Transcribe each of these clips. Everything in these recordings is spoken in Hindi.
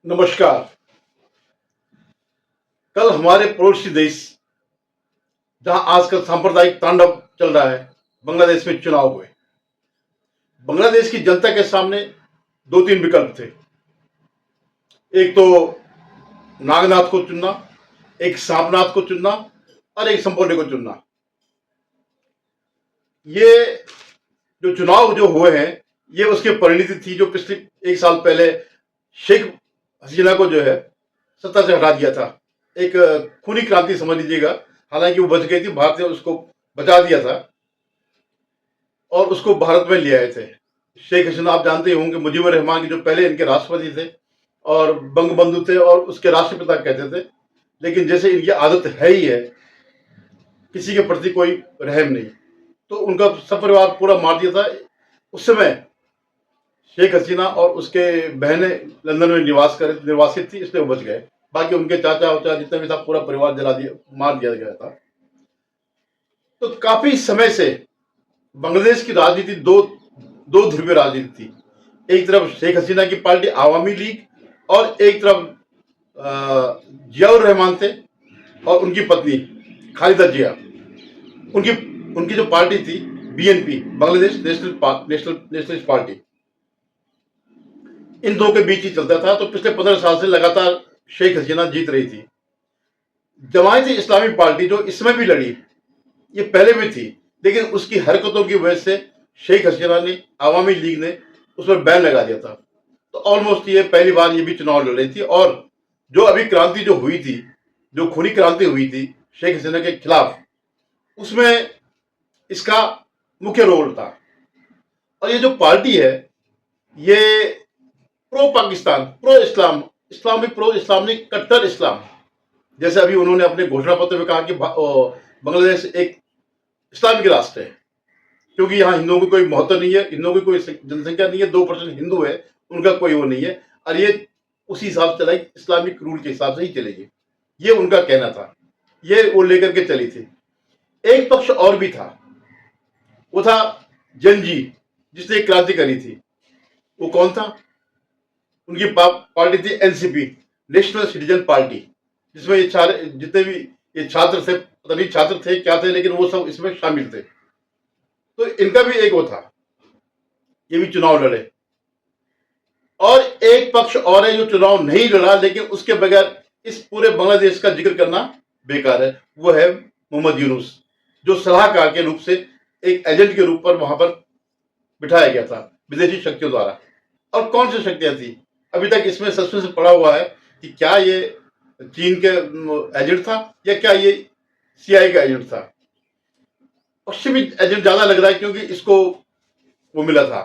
नमस्कार। कल हमारे पड़ोसी देश जहां आजकल सांप्रदायिक तांडव चल रहा है, बांग्लादेश में चुनाव हुए। बांग्लादेश की जनता के सामने दो तीन विकल्प थे। एक तो नागनाथ को चुनना, एक सांपनाथ को चुनना और एक संपोने को चुनना। ये जो चुनाव जो हुए हैं, ये उसकी परिणति थी जो पिछले एक साल पहले शेख हसीना को जो है सत्ता से हटा दिया था। एक खूनी क्रांति समझ लीजिएगा। हालांकि वो बच गई थी, भारत ने उसको बचा दिया था और उसको भारत में ले आए थे। शेख हसीना आप जानते ही होंगे, मुजीबुर रहमान के जो पहले इनके राष्ट्रपति थे और बंगबंधु थे और उसके राष्ट्रपिता कहते थे। लेकिन जैसे इनकी आदत है ही है, किसी के प्रति कोई रहम नहीं, तो उनका सब परिवार पूरा मार दिया था। उस समय शेख हसीना और उसके बहनें लंदन में निर्वासित थी, इसलिए वो बच गए। बाकी उनके चाचा वाचा जितने भी था, पूरा परिवार जला दिया, मार दिया गया था। तो काफी समय से बांग्लादेश की राजनीति दो दो ध्रुवीय राजनीति थी। एक तरफ शेख हसीना की पार्टी आवामी लीग और एक तरफ जियाउर रहमान थे और उनकी पत्नी खालिदा जिया। उनकी उनकी जो पार्टी थी बीएनपी, बांग्लादेश नेशनलिस्ट पार्टी, इन दो के बीच ही चलता था। तो पिछले 15 साल से लगातार शेख हसीना जीत रही थी। जमायत इस्लामी पार्टी जो इसमें भी लड़ी, ये पहले भी थी, लेकिन उसकी हरकतों की वजह से शेख हसीना ने, आवामी लीग ने उस पर बैन लगा दिया था। तो ऑलमोस्ट ये पहली बार ये भी चुनाव लड़ रही थी। और जो अभी क्रांति जो हुई थी, जो खूनी क्रांति हुई थी शेख हसीना के खिलाफ, उसमें इसका मुख्य रोल था। और ये जो पार्टी है, ये प्रो पाकिस्तान, प्रो इस्लाम, इस्लामिक प्रो इस्लामिक कट्टर इस्लाम, जैसे अभी उन्होंने अपने घोषणा पत्र में कहा कि बांग्लादेश एक इस्लामिक राष्ट्र है, क्योंकि यहाँ हिंदुओं की कोई महत्व नहीं है, हिंदुओं की कोई जनसंख्या नहीं है, 2% हिंदू है, उनका कोई वो नहीं है। और ये उसी हिसाब से चलेगी, इस्लामिक रूल के हिसाब से ही चलेगी, ये उनका कहना था। ये वो लेकर के चली थी। एक पक्ष और भी था, वो था जनजी, जिसने एक क्रांति करी थी। वो कौन था? उनकी पार्टी थी एनसीपी, नेशनल सिटीजन पार्टी, जिसमें ये जितने भी ये छात्र थे, पता नहीं छात्र थे क्या थे, लेकिन वो सब इसमें शामिल थे। तो इनका भी एक वो था, ये भी चुनाव लड़े। और एक पक्ष और है जो चुनाव नहीं लड़ा, लेकिन उसके बगैर इस पूरे बांग्लादेश का जिक्र करना बेकार है। वो है मोहम्मद यूनुस, जो सलाहकार के रूप से, एक एजेंट के रूप पर वहां पर बिठाया गया था विदेशी शक्तियों द्वारा। और कौन सी शक्तियां थी, अभी तक इसमें सस्पेंस पड़ा हुआ है कि क्या ये चीन के एजेंट था या क्या ये सीआईए का एजेंट था। पश्चिमी एजेंट ज्यादा लग रहा है, क्योंकि इसको वो मिला था,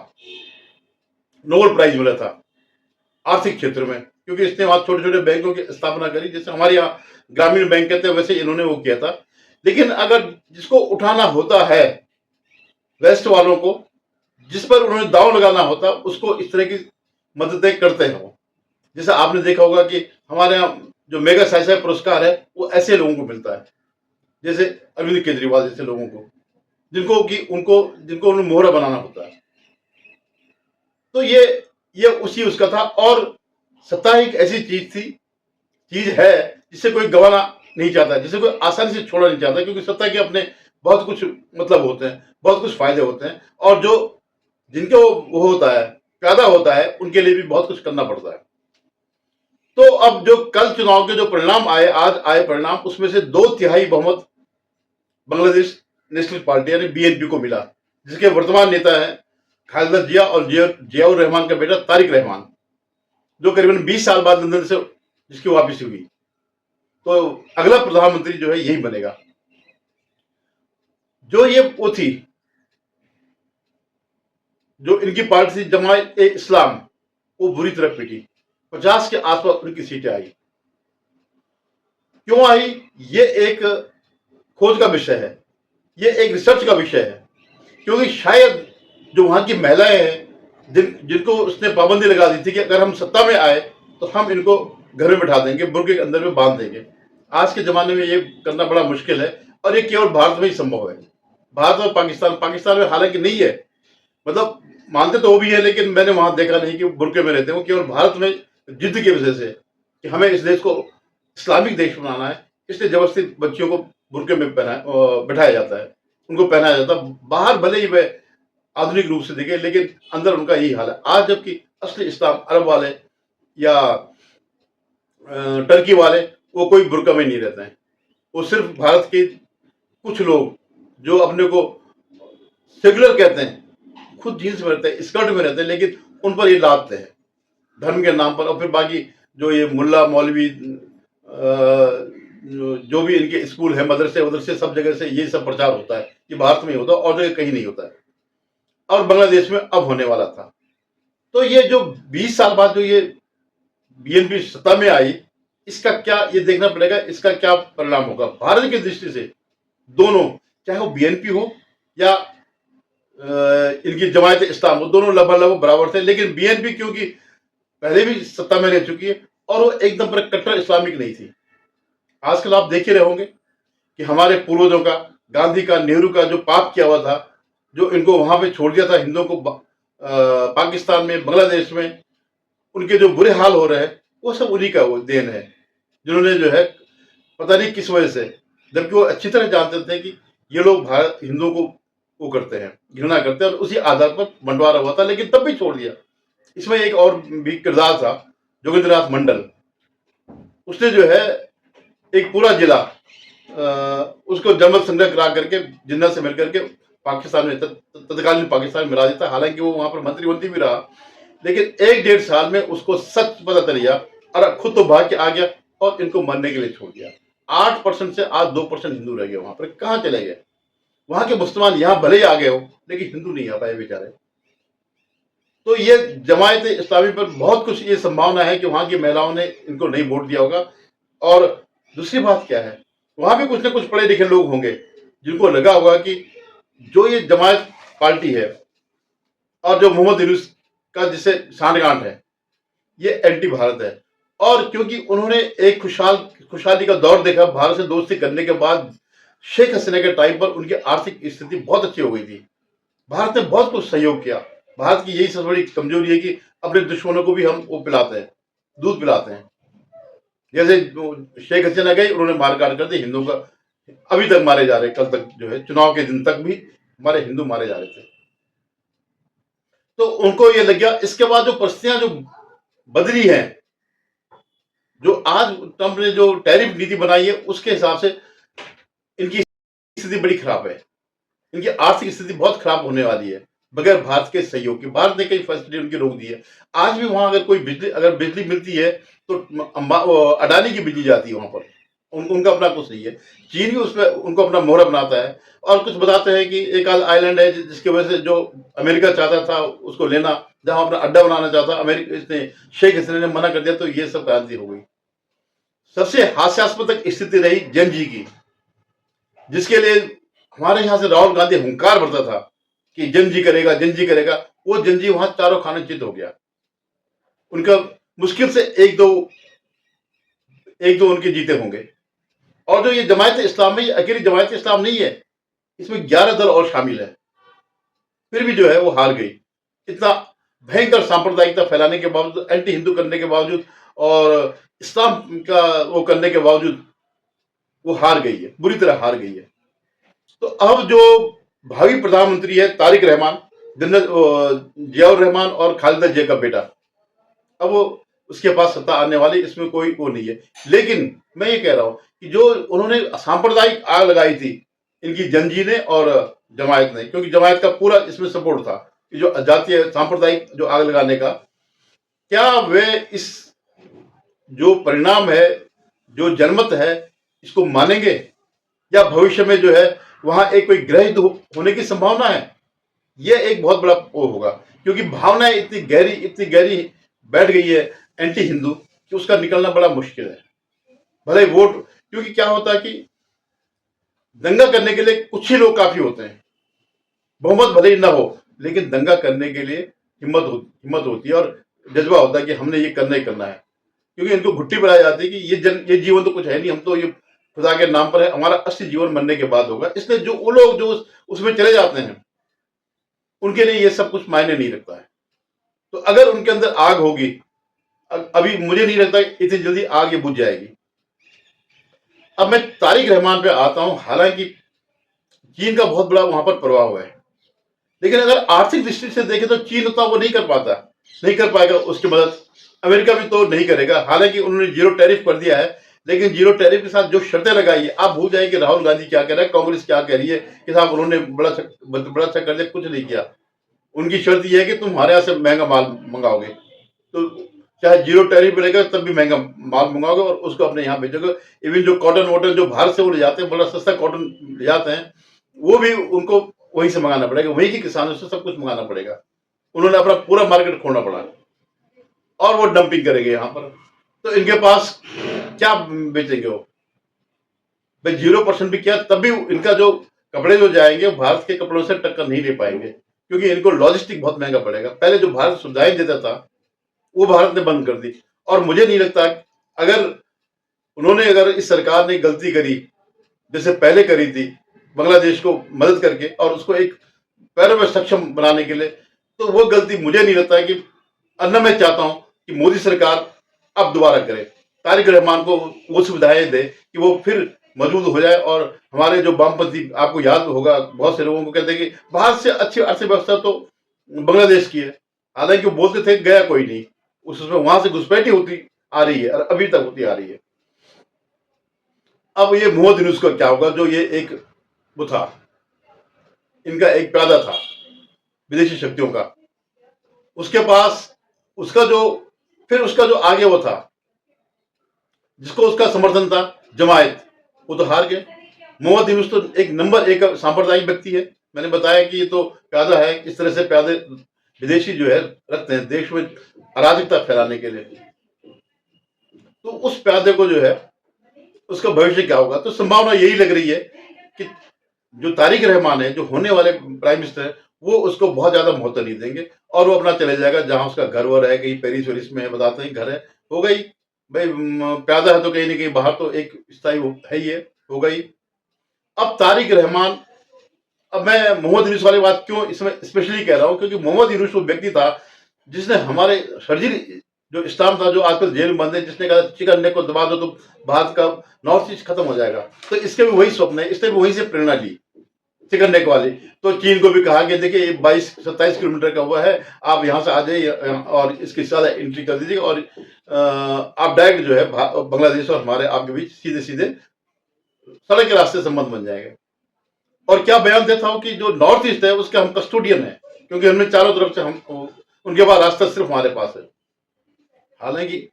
नोबेल प्राइज मिला था आर्थिक क्षेत्र में, क्योंकि इसने वहां छोटे छोटे बैंकों की स्थापना करी, जैसे हमारे यहाँ ग्रामीण बैंक कहते हैं, वैसे इन्होंने वो किया था। लेकिन अगर जिसको उठाना होता है वेस्ट वालों को, जिस पर उन्होंने दांव लगाना होता, उसको इस तरह की मददें करते हैं वो। जैसे आपने देखा होगा कि हमारे यहाँ जो मेगा साइसाई पुरस्कार है, वो ऐसे लोगों को मिलता है, जैसे अरविंद केजरीवाल जैसे लोगों को, जिनको उन्हें मोहरा बनाना होता है। तो ये उसका था। और सत्ता एक ऐसी चीज है जिसे कोई गंवाना नहीं चाहता, जिसे कोई आसानी से छोड़ना नहीं चाहता, क्योंकि सत्ता के अपने बहुत कुछ मतलब होते हैं, बहुत कुछ फायदे होते हैं, और जो जिनके वो होता है, पैदा होता है, उनके लिए भी बहुत कुछ करना पड़ता है। तो अब जो कल चुनाव के जो परिणाम आए, आज आए परिणाम, उसमें से 2/3 बहुमत बांग्लादेश नेशनल पार्टी यानी बीएनपी को मिला, जिसके वर्तमान नेता है खालिदा जिया और जियाउर रहमान का बेटा तारिक रहमान, जो करीबन 20 साल बाद लंदन से जिसकी वापसी हुई। तो अगला प्रधानमंत्री जो है यही बनेगा। जो ये वो थी, जो इनकी पार्टी थी जमात ए इस्लाम, वो बुरी तरह पिटी। 50 के आसपास उनकी सीटें आई। क्यों आई? ये एक खोज का विषय है, ये एक रिसर्च का विषय है, क्योंकि शायद जो वहां की महिलाएं हैं, जिनको उसने पाबंदी लगा दी थी कि अगर हम सत्ता में आए तो हम इनको घर में बिठा देंगे, बुर्के के अंदर में बांध देंगे। आज के जमाने में ये करना बड़ा मुश्किल है, और ये केवल भारत में ही संभव है। भारत और पाकिस्तान में हालांकि नहीं है, मतलब मानते तो वो भी है, लेकिन मैंने वहां देखा नहीं कि बुर्के में रहते हैं। वो केवल भारत में जिद की वजह से कि हमें इस देश को इस्लामिक देश बनाना है, इसलिए जबरदस्ती बच्चियों को बुर्के में बिठाया जाता है, उनको पहनाया जाता है। बाहर भले ही वह आधुनिक रूप से दिखे, लेकिन अंदर उनका यही हाल है आज। जबकि असली इस्लाम अरब वाले या टर्की वाले वो कोई बुर्का में नहीं रहते हैं। वो सिर्फ भारत के कुछ लोग जो अपने को सेकुलर कहते हैं, खुद जीन्स में रहते हैं, स्कर्ट में रहते हैं, लेकिन उन पर ये लादते हैं धर्म के नाम पर। और फिर बाकी जो ये मुल्ला मौलवी जो भी इनके स्कूल है, मदरसे वदरसे, सब जगह से ये सब प्रचार होता है। ये भारत में ही होता है और जगह कहीं नहीं होता है, और बांग्लादेश में अब होने वाला था। तो ये जो 20 साल बाद जो ये बीएनपी सत्ता में आई, इसका क्या ये देखना पड़ेगा, इसका क्या परिणाम होगा भारत की दृष्टि से। दोनों, चाहे वो बीएनपी हो या इनकी जमायत इस्लाम, वो दोनों लगभग बराबर थे। लेकिन बीएनपी क्योंकि पहले भी सत्ता में रह चुकी है और वो एकदम पर कट्टर इस्लामिक नहीं थी। आजकल आप देख ही रहे होंगे कि हमारे पूर्वजों का, गांधी का, नेहरू का जो पाप किया हुआ था, जो इनको वहां पे छोड़ दिया था हिंदुओं को पाकिस्तान में, बांग्लादेश में, उनके जो बुरे हाल हो रहे हैं, वो सब उन्हीं का वो देन है, जिन्होंने जो है पता नहीं किस वजह से, जबकि वो अच्छी तरह जानते थे कि ये लोग भारत हिंदुओं को वो करते हैं, घृणा करते हैं, और उसी आधार पर बंटवारा हुआ था, लेकिन तब भी छोड़ दिया। इसमें एक और भी किरदार था, जोगिंद्रनाथ मंडल। उसने जो है एक पूरा जिला उसको जमल संग्रह करा करके जिन्ना से मिलकर के पाकिस्तान में, तत्कालीन पाकिस्तान में मिला देता। हालांकि वो वहां पर मंत्री भी रहा, लेकिन 1-1.5 साल में उसको सच पता चल गया और खुद तो भाग के आ गया और इनको मरने के लिए छोड़ दिया। 8% से आज 2% हिंदू रह गए वहां पर। कहाँ चले गए? वहां के मुसलमान यहाँ भले ही आ गए हो, लेकिन हिंदू नहीं आ पाए बेचारे। तो ये जमायत इस्लामी पर बहुत कुछ ये संभावना है कि वहां की महिलाओं ने इनको नहीं वोट दिया होगा। और दूसरी बात क्या है, वहां भी कुछ ना कुछ पढ़े लिखे लोग होंगे जिनको लगा होगा कि जो ये जमायत पार्टी है और जो मोहम्मद यूनुस का जिसे सांठगांठ है, ये एंटी भारत है। और क्योंकि उन्होंने एक खुशहाली का दौर देखा भारत से दोस्ती करने के बाद, शेख हसीना के टाइम पर उनकी आर्थिक स्थिति बहुत अच्छी हो गई थी, भारत ने बहुत कुछ सहयोग किया। भारत की यही सबसे बड़ी कमजोरी है कि अपने दुश्मनों को भी हम वो पिलाते हैं, दूध पिलाते हैं। जैसे शेख हसीना गई, उन्होंने मार काट कर दी हिंदुओं का, अभी तक मारे जा रहे, कल तक जो है चुनाव के दिन तक भी हमारे हिंदू मारे जा रहे थे। तो उनको ये लग गया। इसके बाद जो परिस्थितियां जो बदली हैं, जो आज ट्रंप ने जो टैरिफ नीति बनाई है, उसके हिसाब से इनकी स्थिति बड़ी खराब है। इनकी आर्थिक स्थिति बहुत खराब होने वाली है बगैर भारत के सहयोग के। भारत ने कई फैसिलिटी उनकी रोक दी है। आज भी वहां अगर बिजली मिलती है तो अडानी की बिजली जाती है वहां पर, उनका अपना कुछ नहीं है। चीन भी उसमें उनको अपना मोहरा बनाता है। और कुछ बताते हैं कि एक आइलैंड है जिसकी वजह से जो अमेरिका चाहता था उसको लेना, जहां अपना अड्डा बनाना चाहता, अमेरिका इसने शेख हसीना ने मना कर दिया, तो ये सब क्रांति हो गई। सबसे हास्यास्पद स्थिति रही जंजी की, जिसके लिए हमारे यहाँ से राहुल गांधी हुंकार भरता था कि जंजी करेगा, जंजी करेगा। वो जंजी वहां चारों खाने चित हो गया। उनका मुश्किल से एक दो उनके जीते होंगे। और जो ये जमायत इस्लाम में, ये अकेली जमायत इस्लाम नहीं है, इसमें 11 दल और शामिल है। फिर भी जो है वो हार गई। इतना भयंकर सांप्रदायिकता फैलाने के बावजूद, एंटी हिंदू करने के बावजूद और इस्लाम का वो करने के बावजूद वो हार गई है, बुरी तरह हार गई है। तो अब जो भावी प्रधानमंत्री है तारिक रहमान, जियाउर रहमान और खालिदा जिया का बेटा, अब वो उसके पास सत्ता आने वाली, इसमें कोई वो नहीं है। लेकिन मैं ये कह रहा हूं कि जो उन्होंने सांप्रदायिक आग लगाई थी इनकी जंजी ने और जमायत ने, क्योंकि जमायत का पूरा इसमें सपोर्ट था कि जो जातीय सांप्रदायिक जो आग लगाने का, क्या वे इस जो परिणाम है, जो जनमत है, इसको मानेंगे या भविष्य में जो है वहां एक कोई ग्रह युद्ध होने की संभावना है? यह एक बहुत बड़ा वो होगा, क्योंकि भावनाएं इतनी गहरी बैठ गई है एंटी हिंदू कि उसका निकलना बड़ा मुश्किल है। भले वोट, क्योंकि क्या होता है कि दंगा करने के लिए कुछ ही लोग काफी होते हैं, बहुमत भले ही ना हो, लेकिन दंगा करने के लिए हिम्मत होती है और जज्बा होता है कि हमने ये करना ही करना है। क्योंकि इनको घुट्टी बनाई जाती है कि ये जीवन तो कुछ है नहीं, हम तो ये खुदा के नाम पर है, हमारा असली जीवन मरने के बाद होगा। इसलिए जो वो लोग जो उसमें चले जाते हैं, उनके लिए ये सब कुछ मायने नहीं रखता है। तो अगर उनके अंदर आग होगी अभी मुझे नहीं लगता इतनी जल्दी आग ये बुझ जाएगी। अब मैं तारिक रहमान पे आता हूं। हालांकि चीन का बहुत बड़ा वहां पर प्रभाव है, लेकिन अगर आर्थिक दृष्टि से देखें तो चीन उतना वो नहीं कर पाता, नहीं कर पाएगा उसकी मदद। अमेरिका भी तो नहीं करेगा। हालांकि उन्होंने जीरो टैरिफ कर दिया है, लेकिन जीरो टैरिफ के साथ जो शर्तें लगाई है, आप भूल जाए कि राहुल गांधी क्या कह रहा है, कांग्रेस क्या कह रही है कि साहब उन्होंने बड़ा अच्छा कर दिया, कुछ नहीं किया। उनकी शर्त यह है कि तुम हमारे यहाँ से महंगा माल मंगाओगे, तो चाहे जीरो टैरिफ रहेगा तब भी महंगा माल मंगाओगे और उसको अपने यहाँ भेजोगे। इवन जो कॉटन वॉटन जो बाहर से वो ले जाते हैं, बड़ा सस्ता कॉटन ले जाते हैं, वो भी उनको वहीं से मंगाना पड़ेगा, वहीं के किसानों से सब कुछ मंगाना पड़ेगा। उन्होंने अपना पूरा मार्केट खोलना पड़ा और वो डंपिंग करेंगे यहाँ पर। तो इनके पास क्या बेचेंगे वो? भाई 0% भी किया तब भी इनका जो कपड़े जो जाएंगे भारत के कपड़ों से टक्कर नहीं ले पाएंगे, क्योंकि इनको लॉजिस्टिक बहुत महंगा पड़ेगा। पहले जो भारत सुविधाएं देता था वो भारत ने बंद कर दी। और मुझे नहीं लगता अगर इस सरकार ने गलती करी जैसे पहले करी थी बांग्लादेश को मदद करके और उसको एक पैरों में सक्षम बनाने के लिए, तो वो गलती मुझे नहीं लगता है कि अन्ना मैं चाहता हूं कि मोदी सरकार अब दोबारा करे, तारिक रहमान को वो सुविधाएं दे कि वो फिर मौजूद हो जाए। और हमारे जो वामपंथी, आपको याद होगा बहुत से लोगों को कहते हैं कि भारत से अच्छी अर्थव्यवस्था तो बांग्लादेश की है। हालांकि वो बोलते थे गया कोई नहीं, उसमें वहां से घुसपैठी होती आ रही है और अभी तक होती आ रही है। अब ये मोहम्मद यूनुस का क्या होगा? जो ये एक वो था, इनका एक प्यादा था विदेशी शक्तियों का, उसके पास उसका जो आगे वो था जिसको उसका समर्थन था जमायत, वो तो हार गए। मोहम्मद यूनुस तो एक नंबर एक सांप्रदायिक व्यक्ति है। मैंने बताया कि ये तो प्यादा है, इस तरह से प्यादे विदेशी जो है रखते हैं देश में अराजकता फैलाने के लिए। तो उस प्यादे को जो है उसका भविष्य क्या होगा? तो संभावना यही लग रही है कि जो तारिक रहमान है, जो होने वाले प्राइम मिनिस्टर है, वो उसको बहुत ज्यादा महत्व नहीं देंगे और वो अपना चले जाएगा जहां उसका घर वर है, कहीं पेरिस वेरिस में बताते हैं घर है, हो गई भाई। प्यादा है तो कहीं ना कहीं बाहर तो एक स्थायी है ही है, हो गई। अब तारिक रहमान, अब मैं मोहम्मद यूनुस वाली बात क्यों इसमें स्पेशली कह रहा हूं, क्योंकि मोहम्मद यूनुस वो व्यक्ति था जिसने हमारे सर्जिल जो इस्लाम था, जो आजकल जेल में बंद है, जिसने कहा चिकन नेक को दबा दो तो भारत का नॉर्थ ईस्ट खत्म हो जाएगा। तो इसके भी वही स्वप्न है, इसने भी वहीं से प्रेरणा ली चिकन नेक वाली। तो चीन को भी कहा कि देखिए ये 22-27 किलोमीटर का हुआ है, आप यहाँ से आ जाइए और इसकी ज्यादा एंट्री कर दीजिए और आप डायरेक्ट जो है बांग्लादेश और हमारे आपके बीच सीधे सीधे सड़क के रास्ते संबंध बन जाएगा। और क्या बयान देता हूं कि जो नॉर्थ ईस्ट है उसके हम कस्टोडियन है, क्योंकि हमने चारों तरफ से हम उनके पास रास्ता सिर्फ हमारे पास है। हालांकि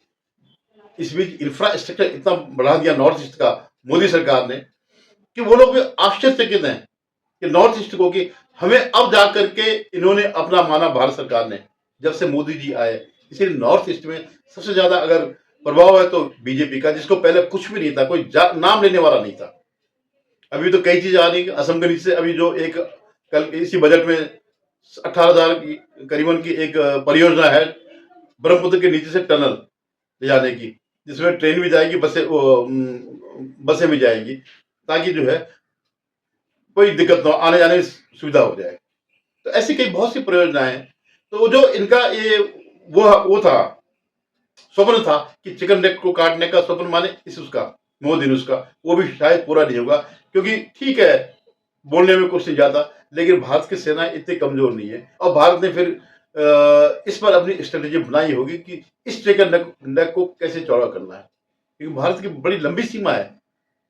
इस बीच इंफ्रास्ट्रक्चर इतना बढ़ा दिया नॉर्थ ईस्ट का मोदी सरकार ने कि वो लोग भी आश्चर्यचकित हैं कि नॉर्थ ईस्ट को, कि हमें अब जाकर के इन्होंने अपना माना भारत सरकार ने जब से मोदी जी आए। इसीलिए नॉर्थ ईस्ट में सबसे ज्यादा अगर प्रभाव है तो बीजेपी का, जिसको पहले कुछ भी नहीं था, कोई नाम लेने वाला नहीं था। अभी तो कई चीजें आ रही है असम के नीचे से। अभी जो एक कल इसी बजट में 18,000 करीबन की एक परियोजना है ब्रह्मपुत्र के नीचे से टनल ले जाने की, जिसमें ट्रेन भी जाएगी, बसें भी जाएंगी, ताकि जो है कोई दिक्कत ना हो, आने जाने की सुविधा हो जाए। तो ऐसी कई बहुत सी परियोजनाएं हैं। तो वो जो इनका ये वो था, स्वप्न था कि चिकन नेक को काटने का स्वप्न, माने इस उसका मोदी ने उसका, वो भी शायद पूरा नहीं होगा। क्योंकि ठीक है बोलने में कुछ नहीं जाता, लेकिन भारत की सेना इतनी कमजोर नहीं है और भारत ने फिर इस पर अपनी स्ट्रेटेजी बनाई होगी कि इस चिकन नेक को कैसे चौड़ा करना है, क्योंकि भारत की बड़ी लंबी सीमा है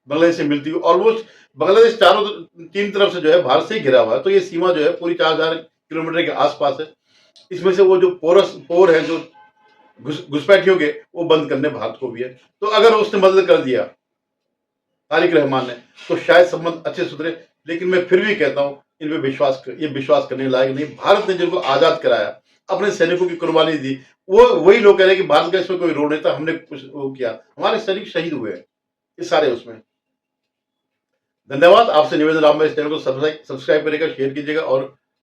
बांग्लादेश से मिलती हुई। ऑलमोस्ट बांग्लादेश तीन तरफ से जो है भारत से ही घिरा हुआ है, तो ये सीमा जो है पूरी 4,000 किलोमीटर के आसपास है। इसमें से वो जो पोर है जो घुसपैठियों के, वो बंद करने भारत को भी है। तो अगर उसने मदद कर दिया तारिक रहमान ने, तो शायद संबंध अच्छे सुधरे। लेकिन मैं फिर भी कहता हूं इनमें विश्वास करने लायक नहीं। भारत ने जिनको आजाद कराया, अपने सैनिकों की कुर्बानी दी, वो वही लोग कह रहे हैं कि भारत का इसमें कोई रोल नहीं था, हमने कुछ वो किया, हमारे सैनिक शहीद हुए हैं इस सारे उसमें। धन्यवाद। आपसे निवेदन, आप मेरे चैनल को सब्सक्राइब करिएगा, शेयर कीजिएगा और